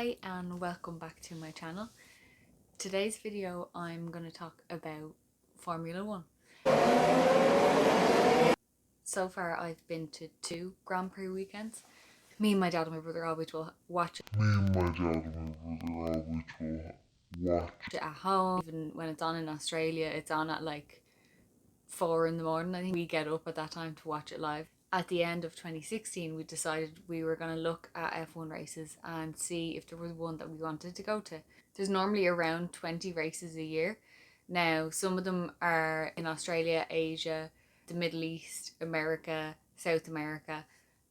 Hi and welcome back to my channel. Today's video I'm going to talk about Formula 1. So far I've been to 2 Grand Prix weekends. Me and my dad and my brother always will watch it at home. Even when it's on in Australia, it's on at like 4 in the morning. I think we get up at that time to watch it live. At the end of 2016 we decided we were going to look at F1 races and see if there was one that we wanted to go to. There's normally around 20 races a year. Now some of them are in Australia, Asia, the Middle East, America, South America,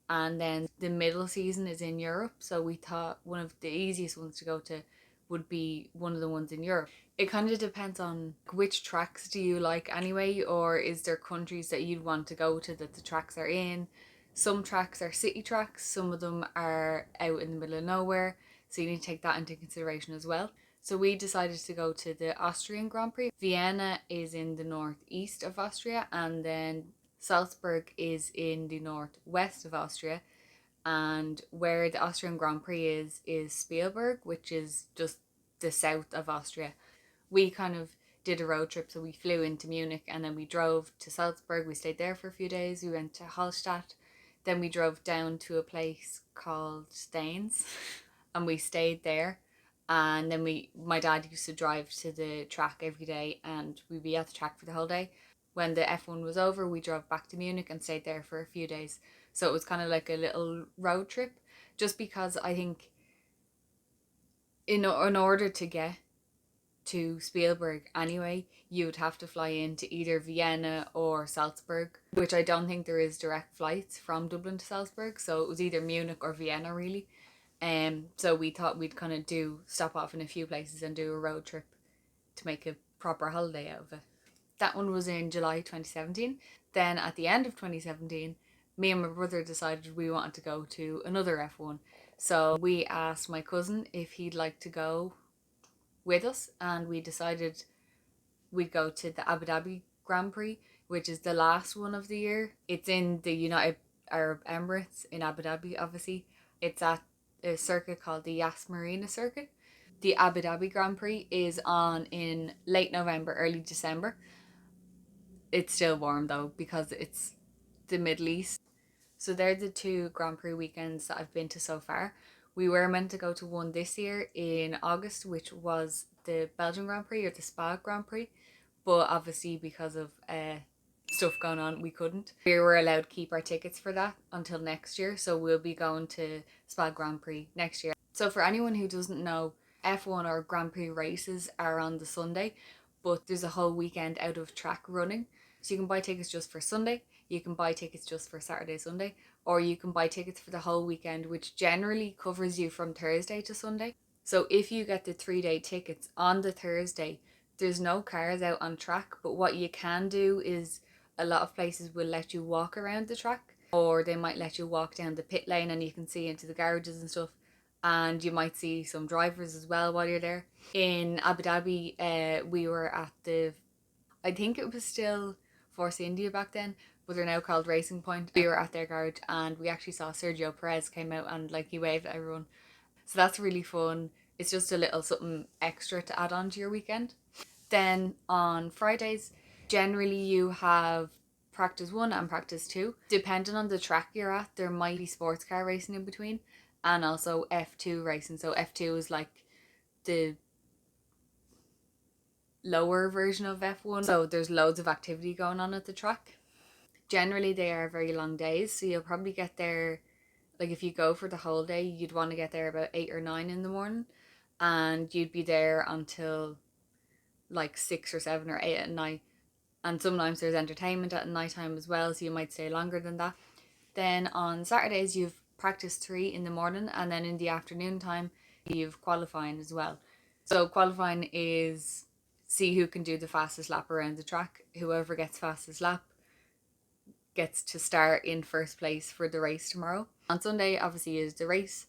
and then the middle season is in Europe. So we thought one of the easiest ones to go to would be one of the ones in Europe. It kind of depends on which tracks do you like anyway, or is there countries that you'd want to go to that the tracks are in. Some tracks are city tracks, some of them are out in the middle of nowhere, so you need to take that into consideration as well. So we decided to go to the Austrian Grand Prix. Vienna is in the northeast of Austria, and then Salzburg is in the northwest of Austria. And where the Austrian Grand Prix is Spielberg, which is just the south of Austria. We kind of did a road trip, so we flew into Munich and then we drove to Salzburg. We stayed there for a few days. We went to Hallstatt, then we drove down to a place called Staines and we stayed there. And then my dad used to drive to the track every day and we'd be at the track for the whole day. When the F1 was over, we drove back to Munich and stayed there for a few days. So it was kind of like a little road trip, just because I think in order to get to Spielberg anyway, you would have to fly into either Vienna or Salzburg, which I don't think there is direct flights from Dublin to Salzburg. So it was either Munich or Vienna really. So we thought we'd kind of stop off in a few places and do a road trip to make a proper holiday out of it. That one was in July 2017. Then at the end of 2017, me and my brother decided we wanted to go to another F1. So we asked my cousin if he'd like to go with us, and we decided we'd go to the Abu Dhabi Grand Prix, which is the last one of the year. It's in the United Arab Emirates in Abu Dhabi, obviously. It's at a circuit called the Yas Marina circuit. The Abu Dhabi Grand Prix is on in late November, early December. It's still warm though because it's the Middle East. So they're the 2 Grand Prix weekends that I've been to so far. We were meant to go to one this year in August, which was the Belgian Grand Prix or the Spa Grand Prix, but obviously because of stuff going on, we couldn't. We were allowed to keep our tickets for that until next year, so we'll be going to Spa Grand Prix next year. So for anyone who doesn't know, F1 or Grand Prix races are on the Sunday, but there's a whole weekend out of track running. So you can buy tickets just for Sunday, you can buy tickets just for Saturday, Sunday, or you can buy tickets for the whole weekend, which generally covers you from Thursday to Sunday. So if you get the 3-day tickets on the Thursday, there's no cars out on track, but what you can do is a lot of places will let you walk around the track, or they might let you walk down the pit lane and you can see into the garages and stuff, and you might see some drivers as well while you're there. In Abu Dhabi, we were at I think it was still Force India back then, but they're now called Racing Point. We were at their garage and we actually saw Sergio Perez came out and like he waved at everyone. So that's really fun. It's just a little something extra to add on to your weekend. Then on Fridays, generally you have practice 1 and practice 2. Depending on the track you're at, there might be sports car racing in between and also F2 racing. So F2 is like the lower version of F1, so there's loads of activity going on at the track. Generally they are very long days, so you'll probably get there, like if you go for the whole day, you'd want to get there about 8 or 9 in the morning, and you'd be there until like 6 or 7 or 8 at night. And sometimes there's entertainment at night time as well, so you might stay longer than that. Then on Saturdays you've practice 3 in the morning, and then in the afternoon time you've qualifying as well. So qualifying is see who can do the fastest lap around the track. Whoever gets fastest lap gets to start in first place for the race tomorrow. On Sunday obviously is the race.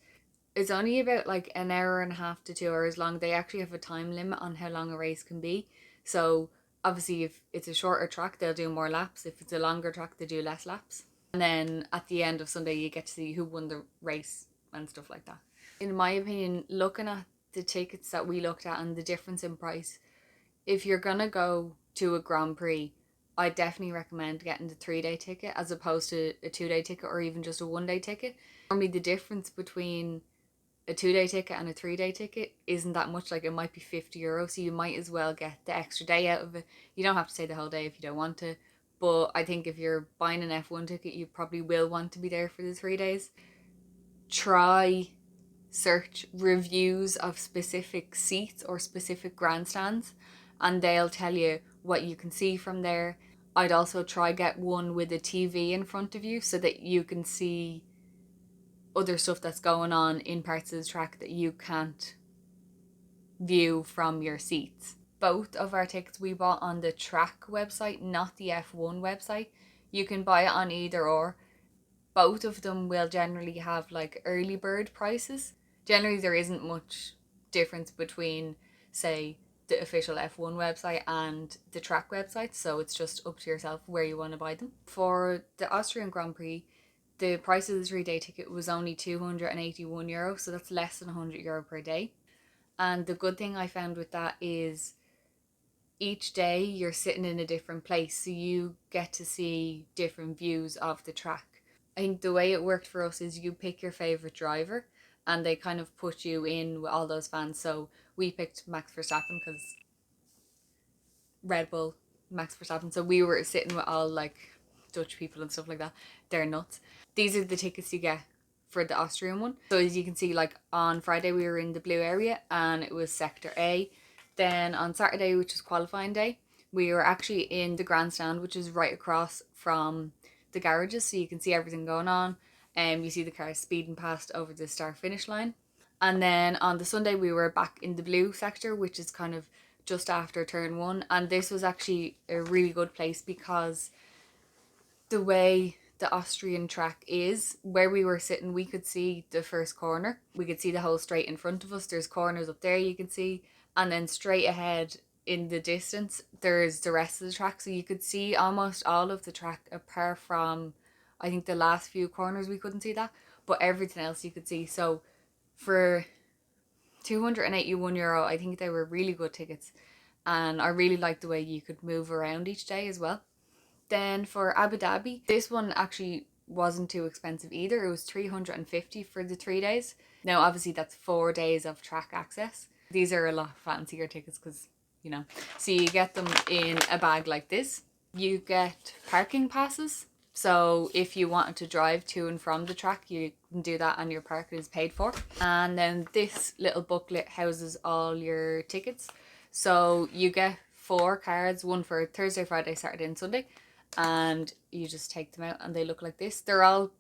It's only about like an hour and a half to 2 hours long. They actually have a time limit on how long a race can be. So obviously if it's a shorter track they'll do more laps. If it's a longer track they do less laps. And then at the end of Sunday you get to see who won the race and stuff like that. In my opinion, looking at the tickets that we looked at and the difference in price, if you're gonna go to a Grand Prix, I definitely recommend getting the 3-day ticket as opposed to a 2-day ticket or even just a 1-day ticket. Normally the difference between a 2-day ticket and a 3-day ticket isn't that much. Like, it might be €50, so you might as well get the extra day out of it. You don't have to stay the whole day if you don't want to, but I think if you're buying an F1 ticket, you probably will want to be there for the 3 days. Try search reviews of specific seats or specific grandstands, and they'll tell you what you can see from there. I'd also try get one with a TV in front of you so that you can see other stuff that's going on in parts of the track that you can't view from your seats. Both of our tickets we bought on the track website, not the F1 website. You can buy it on either or. Both of them will generally have like early bird prices. Generally there isn't much difference between, say, the official F1 website and the track website, so it's just up to yourself where you want to buy them. For the Austrian Grand Prix, the price of the 3-day ticket was only €281, so that's less than €100 per day. And the good thing I found with that is each day you're sitting in a different place, so you get to see different views of the track. I think the way it worked for us is you pick your favourite driver and they kind of put you in with all those fans. So we picked Max Verstappen because Red Bull, Max Verstappen. So we were sitting with all like Dutch people and stuff like that. They're nuts. These are the tickets you get for the Austrian one. So as you can see, like on Friday we were in the blue area and it was Sector A. Then on Saturday, which is qualifying day, we were actually in the grandstand, which is right across from the garages, so you can see everything going on, and you see the cars speeding past over the start finish line. And then on the Sunday we were back in the blue sector, which is kind of just after turn 1, and this was actually a really good place because the way the Austrian track is, where we were sitting, we could see the first corner, we could see the whole straight in front of us, there's corners up there you can see, and then straight ahead in the distance there's the rest of the track, so you could see almost all of the track apart from I think the last few corners we couldn't see that, but everything else you could see. So for €281, I think they were really good tickets, and I really liked the way you could move around each day as well. Then for Abu Dhabi, this one actually wasn't too expensive either. It was $350 for the 3 days. Now obviously that's 4 days of track access. These are a lot fancier tickets because, you know, so you get them in a bag like this. You get parking passes. So if you wanted to drive to and from the track, you can do that and your parking is paid for. And then this little booklet houses all your tickets. So you get 4 cards, one for Thursday, Friday, Saturday and Sunday. And you just take them out and they look like this. They're all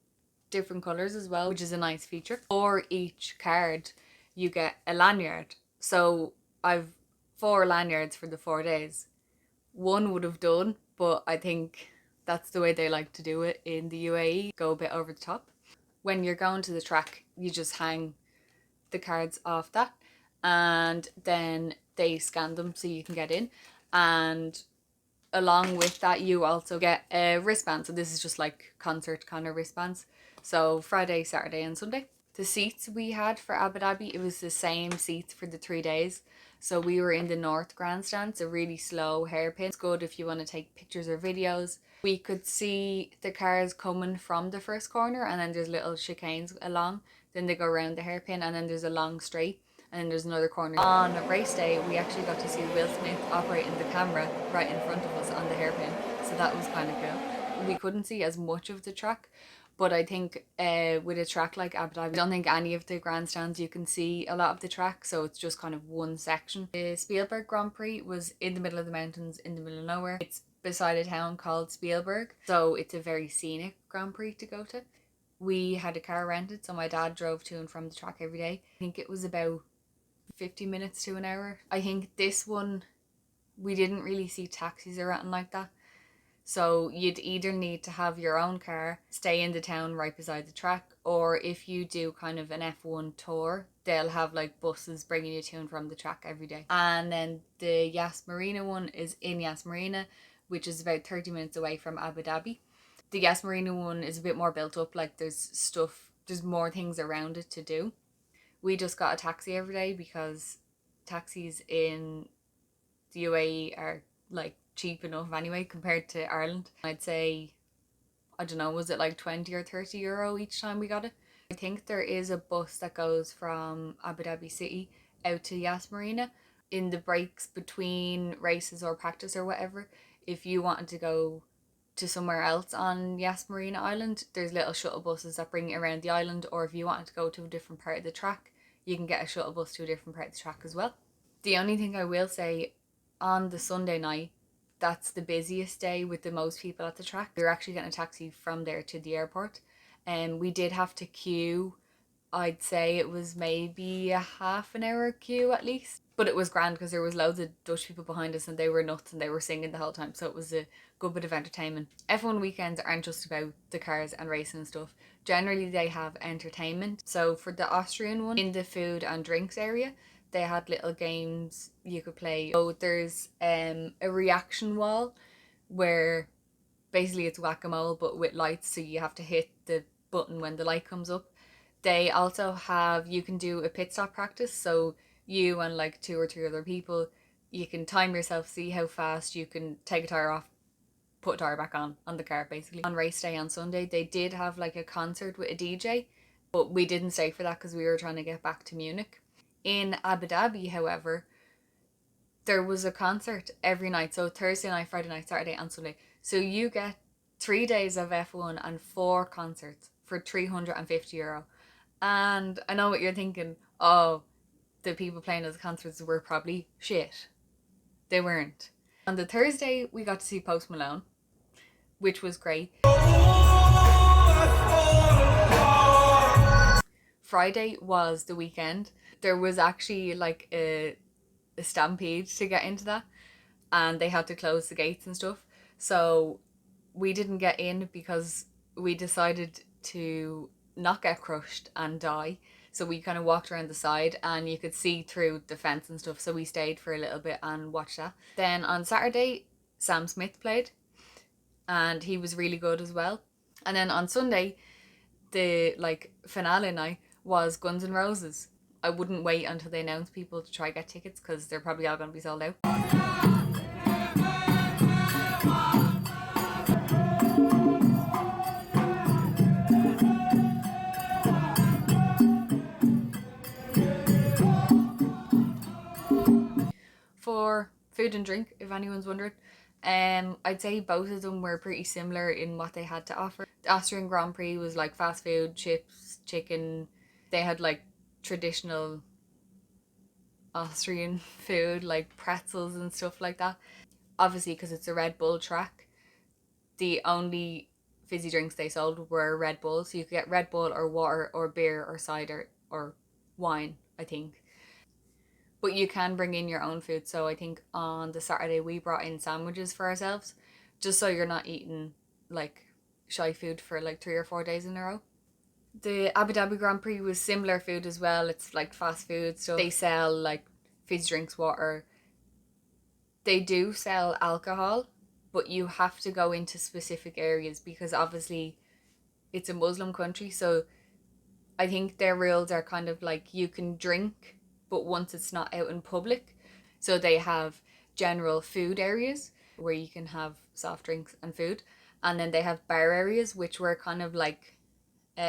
different colours as well, which is a nice feature. For each card you get a lanyard. So I've 4 lanyards for the 4 days. One would have done, but I think that's the way they like to do it in the UAE, go a bit over the top. When you're going to the track, you just hang the cards off that and then they scan them so you can get in. And along with that you also get a wristband, so this is just like concert kind of wristbands. So Friday, Saturday and Sunday. The seats we had for Abu Dhabi, it was the same seats for the 3 days. So we were in the North Grandstand, it's a really slow hairpin. It's good if you want to take pictures or videos. We could see the cars coming from the first corner and then there's little chicanes along. Then they go around the hairpin and then there's a long straight. And then there's another corner. On race day, we actually got to see Will Smith operating the camera right in front of us on the hairpin. So that was kind of cool. We couldn't see as much of the track, but I think with a track like Abu Dhabi, I don't think any of the grandstands you can see a lot of the track, so it's just kind of one section. The Spielberg Grand Prix was in the middle of the mountains, in the middle of nowhere. It's beside a town called Spielberg, so it's a very scenic Grand Prix to go to. We had a car rented, so my dad drove to and from the track every day. I think it was about 50 minutes to an hour. I think this one we didn't really see taxis or anything like that, so you'd either need to have your own car, stay in the town right beside the track, or if you do kind of an F1 tour, they'll have like buses bringing you to and from the track every day. And then the Yas Marina one is in Yas Marina, which is about 30 minutes away from Abu Dhabi. The Yas Marina one is a bit more built up, like there's more things around it to do. We just got a taxi every day because taxis in the UAE are like cheap enough anyway compared to Ireland. I'd say, I don't know, was it like 20 or 30 euro each time we got it? I think there is a bus that goes from Abu Dhabi City out to Yas Marina in the breaks between races or practice or whatever. If you wanted to go to somewhere else on Yas Marina Island, there's little shuttle buses that bring you around the island, or if you wanted to go to a different part of the track, you can get a shuttle bus to a different part of the track as well. The only thing I will say, on the Sunday night, that's the busiest day with the most people at the track. We were actually getting a taxi from there to the airport, and we did have to queue. I'd say it was maybe a half an hour queue at least. But it was grand because there was loads of Dutch people behind us and they were nuts and they were singing the whole time. So it was a good bit of entertainment. F1 weekends aren't just about the cars and racing and stuff. Generally they have entertainment. So for the Austrian one, in the food and drinks area, they had little games you could play. So there's a reaction wall where basically it's whack-a-mole but with lights, so you have to hit the button when the light comes up. They also have, you can do a pit stop practice, so you and like 2 or 3 other people, you can time yourself, see how fast you can take a tire off, put a tire back on the car basically. On race day on Sunday, they did have like a concert with a DJ, but we didn't stay for that because we were trying to get back to Munich. In Abu Dhabi, however, there was a concert every night, so Thursday night, Friday night, Saturday and Sunday. So you get 3 days of F1 and 4 concerts for 350 euro. And I know what you're thinking, oh, the people playing at the concerts were probably shit. They weren't. On the Thursday, we got to see Post Malone, which was great. Friday was the weekend. There was actually like a stampede to get into that, and they had to close the gates and stuff. So we didn't get in because we decided to not get crushed and die. So we kind of walked around the side and you could see through the fence and stuff. So we stayed for a little bit and watched that. Then on Saturday, Sam Smith played and he was really good as well. And then on Sunday, the like finale night was Guns N' Roses. I wouldn't wait until they announce people to try get tickets because they're probably all going to be sold out. For food and drink, if anyone's wondering, I'd say both of them were pretty similar in what they had to offer. The Austrian Grand Prix was like fast food, chips, chicken. They had like traditional Austrian food like pretzels and stuff like that. Obviously, because it's a Red Bull track, the only fizzy drinks they sold were Red Bull. So you could get Red Bull or water or beer or cider or wine, I think. But you can bring in your own food. So I think on the Saturday we brought in sandwiches for ourselves, just so you're not eating like shy food for like 3 or 4 days in a row. The Abu Dhabi Grand Prix was similar food as well. It's like fast food. So they sell like fizzy drinks, water. They do sell alcohol, but you have to go into specific areas because obviously it's a Muslim country. So I think their rules are kind of like you can drink, but once it's not out in public. So they have general food areas where you can have soft drinks and food. And then they have bar areas, which were kind of like,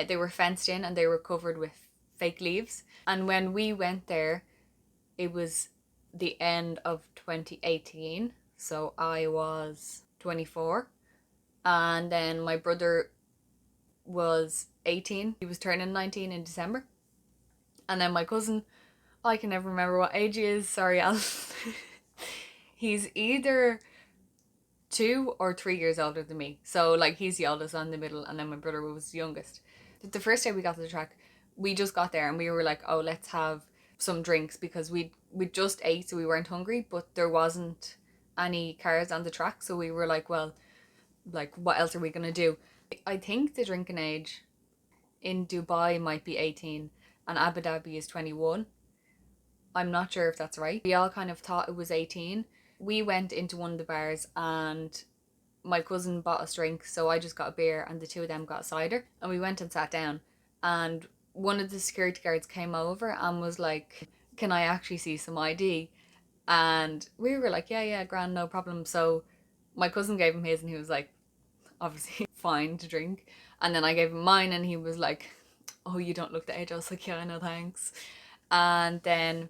they were fenced in and they were covered with fake leaves. And when we went there, it was the end of 2018. So I was 24. And then my brother was 18. He was turning 19 in December. And then my cousin, I can never remember what age he is. Sorry, Al. He's either 2 or 3 years older than me. So like he's the oldest, I'm the middle, and then my brother was the youngest. The first day we got to the track, we just got there and we were like, oh, let's have some drinks because we just ate, so we weren't hungry, but there wasn't any cars on the track. So we were like, well, like what else are we gonna do? I think the drinking age in Dubai might be 18 and Abu Dhabi is 21. I'm not sure if that's right. We all kind of thought it was 18. We went into one of the bars and my cousin bought us drinks, so I just got a beer and the two of them got cider. And we went and sat down and one of the security guards came over and was like, can I actually see some ID? And we were like, yeah, grand, no problem. So my cousin gave him his and he was like, obviously fine to drink. And then I gave him mine and he was like, oh, you don't look the age. I was like, yeah, no thanks. And then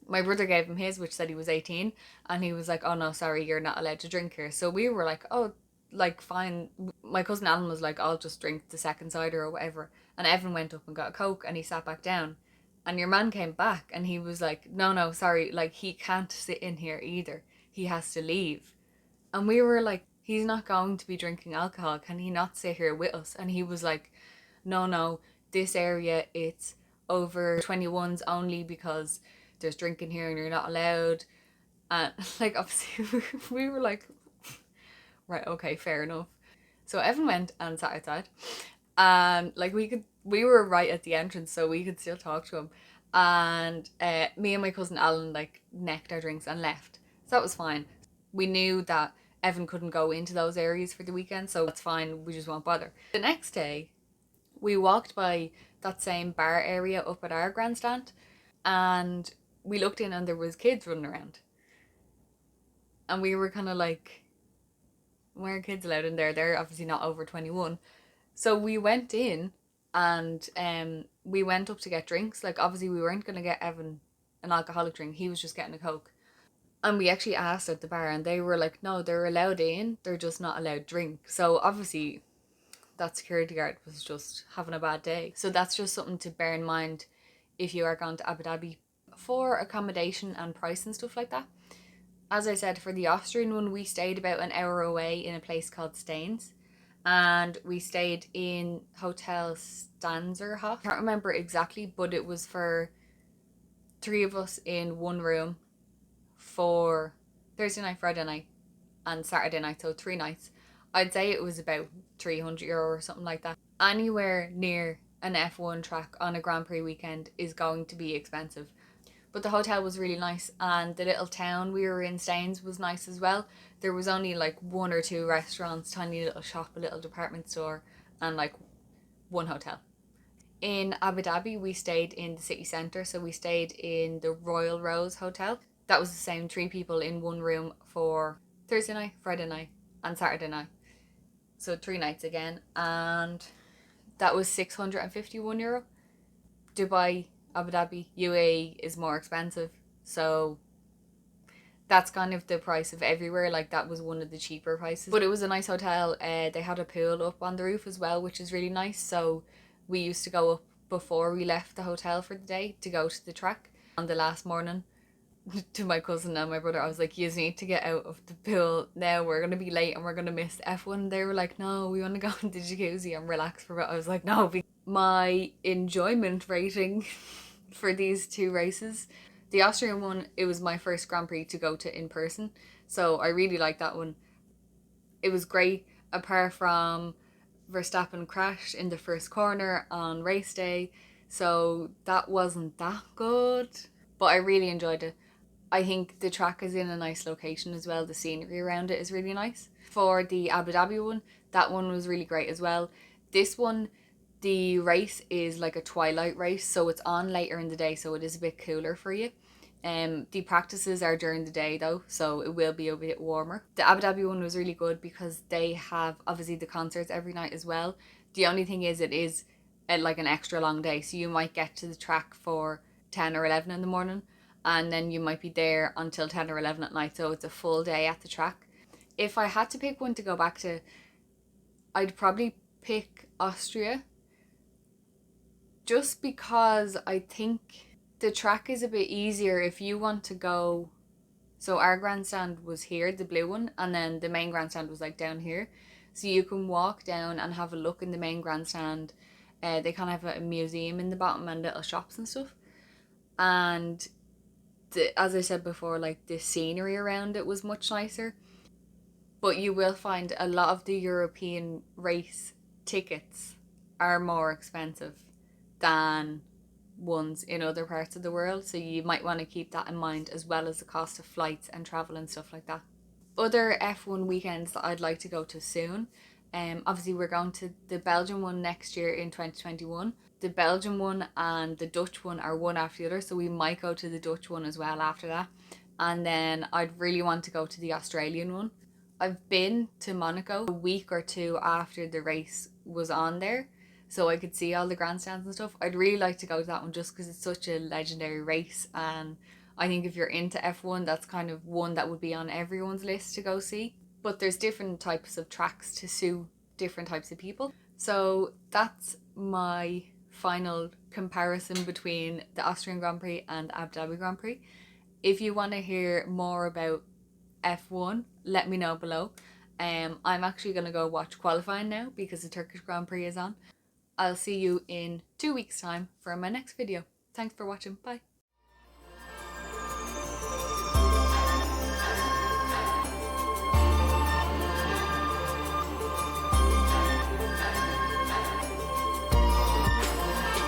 my brother gave him his, which said he was 18. And he was like, oh no, sorry, you're not allowed to drink here. So we were like, oh, like fine. My cousin Alan was like, I'll just drink the second cider or whatever. And Evan went up and got a Coke and he sat back down. And your man came back and he was like, no, sorry, like he can't sit in here either. He has to leave. And we were like, he's not going to be drinking alcohol. Can he not sit here with us? And he was like, no, this area, it's over 21s only because there's drinking here and you're not allowed. And like, obviously, we were like, right, okay, fair enough. So Evan went and sat outside. And like we were right at the entrance, so we could still talk to him. And me and my cousin Alan like necked our drinks and left. So that was fine. We knew that Evan couldn't go into those areas for the weekend, so that's fine, we just won't bother. The next day, we walked by that same bar area up at our grandstand and we looked in and there was kids running around. And we were kind of like, why are kids allowed in there? They're obviously not over 21. So we went in and we went up to get drinks. Like obviously we weren't going to get Evan an alcoholic drink. He was just getting a Coke. And we actually asked at the bar and they were like, no, they're allowed in. They're just not allowed drink. So obviously that security guard was just having a bad day. So that's just something to bear in mind if you are going to Abu Dhabi for accommodation and price and stuff like that. As I said, for the Austrian one, we stayed about an hour away in a place called Staines. And we stayed in Hotel Stanzerhof. I can't remember exactly, but it was for 3 of us in one room for Thursday night, Friday night, and Saturday night, so 3 nights. I'd say it was about €300 or something like that. Anywhere near an F1 track on a Grand Prix weekend is going to be expensive. But the hotel was really nice and the little town we were in, Staines, was nice as well. There was only like 1 or 2 restaurants, tiny little shop, a little department store and like 1 hotel. In Abu Dhabi we stayed in the city centre, so we stayed in the Royal Rose Hotel. That was the same, 3 people in one room for Thursday night, Friday night and Saturday night. So 3 nights again, and that was €651. Dubai, Abu Dhabi, UAE is more expensive, so that's kind of the price of everywhere. Like that was one of the cheaper prices, but it was a nice hotel. They had a pool up on the roof as well, which is really nice. So we used to go up before we left the hotel for the day to go to the track. On the last morning, to my cousin and my brother, I was like, you need to get out of the pool now, we're going to be late and we're going to miss F1. They were like, no, we want to go in the jacuzzi and relax for a bit. I was like, no. My enjoyment rating for these 2 races, the Austrian one, it was my first Grand Prix to go to in person, so I really liked that one. It was great, apart from Verstappen crashed in the first corner on race day, so that wasn't that good, but I really enjoyed it. I think the track is in a nice location as well. The scenery around it is really nice. For the Abu Dhabi one, that one was really great as well. This one, the race is like a twilight race, so it's on later in the day, so it is a bit cooler for you. The practices are during the day though, so it will be a bit warmer. The Abu Dhabi one was really good because they have obviously the concerts every night as well. The only thing is it is like an extra long day, so you might get to the track for 10 or 11 in the morning and then you might be there until 10 or 11 at night, so it's a full day at the track. If I had to pick one to go back to, I'd probably pick Austria, just because I think the track is a bit easier if you want to go. So our grandstand was here, the blue one, and then the main grandstand was like down here, so you can walk down and have a look in the main grandstand. They kind of have a museum in the bottom and little shops and stuff, and as I said before, like the scenery around it was much nicer. But you will find a lot of the European race tickets are more expensive than ones in other parts of the world, so you might want to keep that in mind, as well as the cost of flights and travel and stuff like that. Other F1 weekends that I'd like to go to soon, Obviously we're going to the Belgian one next year in 2021. The Belgian one and the Dutch one are one after the other, so we might go to the Dutch one as well after that. And then I'd really want to go to the Australian one. I've been to Monaco a week or two after the race was on there, so I could see all the grandstands and stuff. I'd really like to go to that one just because it's such a legendary race, and I think if you're into F1, that's kind of one that would be on everyone's list to go see. But there's different types of tracks to suit different types of people. So that's my final comparison between the Austrian Grand Prix and Abu Dhabi Grand Prix. If you want to hear more about F1, let me know below. I'm actually going to go watch qualifying now because the Turkish Grand Prix is on. I'll see you in 2 weeks' time for my next video. Thanks for watching. Bye.